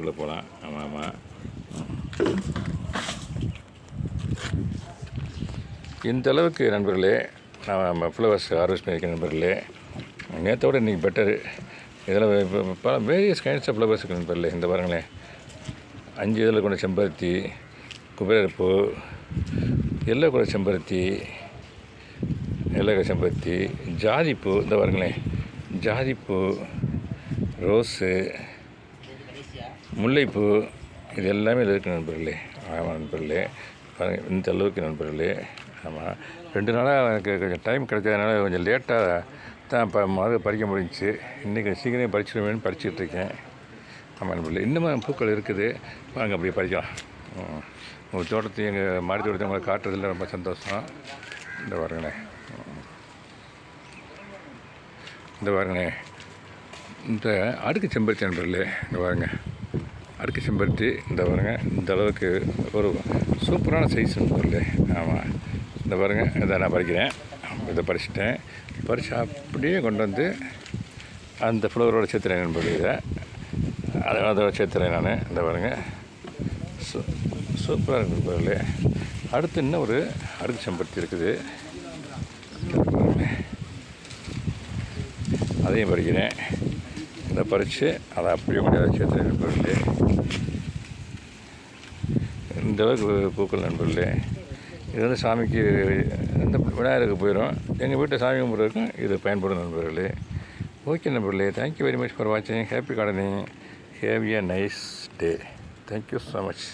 உள்ளே போகலாம். ஆமாம் ஆமாம். இந்த அளவுக்கு நண்பர்களே நான் ஃப்ளவர்ஸ் ஹார்வெஸ்ட் பண்ணியிருக்கேன் நண்பர்களே. நேற்றோட இன்றைக்கி பெட்டரு. இதில் இப்போ வேரியஸ் கைண்ட்ஸ் ஆஃப் ஃப்ளவர்ஸ் இருக்குது நண்பர்களே. இந்த பாருங்களேன், 5 இதில் கொண்ட செம்பருத்தி, குபேரப்பூ, எல்லோ கலர் செம்பருத்தி, ஜாதிப்பூ, இந்த பாருங்களேன், ஜாதிப்பூ, ரோஸு, முல்லைப்பூ, இது எல்லாமே இதில் இருக்குது நண்பர்களே. ஆமாம் நண்பர்களே, பாருங்கள் இந்த அளவுக்கு நண்பர்களே. ஆமாம், 2 நாளாக எனக்கு கொஞ்சம் டைம் கிடைச்சதுனால கொஞ்சம் லேட்டாக தான் இப்போ பறிக்க முடிஞ்சிச்சு. இன்றைக்கி சீக்கிரம் பறிச்சிடுவேன்னு பறிச்சிட்ருக்கேன். ஆமாம் நண்பர்களே, இன்னமும் பூக்கள் இருக்குது. வாங்க அப்படியே பறிக்கலாம். உங்கள் தோட்டத்தை எங்கள் மாடி தோட்டத்தை உங்களை காட்டுறதுல ரொம்ப சந்தோஷம். இந்த பாருங்களேன், இந்த அடுக்கு செம்பருத்தி நண்பர்களே. இந்த பாருங்கள், அடுக்கு செம்பருத்தி. இந்த பாருங்கள், இந்த அளவுக்கு ஒரு சூப்பரான சைஸ் நண்பர்களே. ஆமாம், இந்த பாருங்கள், இதை நான் பறிக்கிறேன். இதை பறிச்சிட்டேன். பறித்து அப்படியே கொண்டு வந்து அந்த ஃப்ளவரோடு சேர்த்துறேன் நண்பர்களே. இதை அதோட சேர்த்துறேன் நான். இந்த பாருங்கள், சூப்பராக இருக்குது நண்பர்களே. அடுத்து இன்னும் ஒரு அடுக்கு செம்பருத்தி இருக்குது. அதையும் பறிக்கிறேன். இதை பறித்து அதை அப்படியே கொண்டு சேர்த்துறேன் நண்பர்களே. இந்த அளவுக்கு பூக்கள் நண்பர்களே. இது வந்து சாமிக்கு இந்த விநாயகருக்கு போயிடும். எங்கள் வீட்டை சாமி கும்பிட்றதுக்கும் இது பயன்படும் நண்பர்களே. ஓகே நண்பர்களே, தேங்க்யூ வெரி மச் ஃபார் வாட்சிங். Happy gardening. Have a nice day. Thank you so much.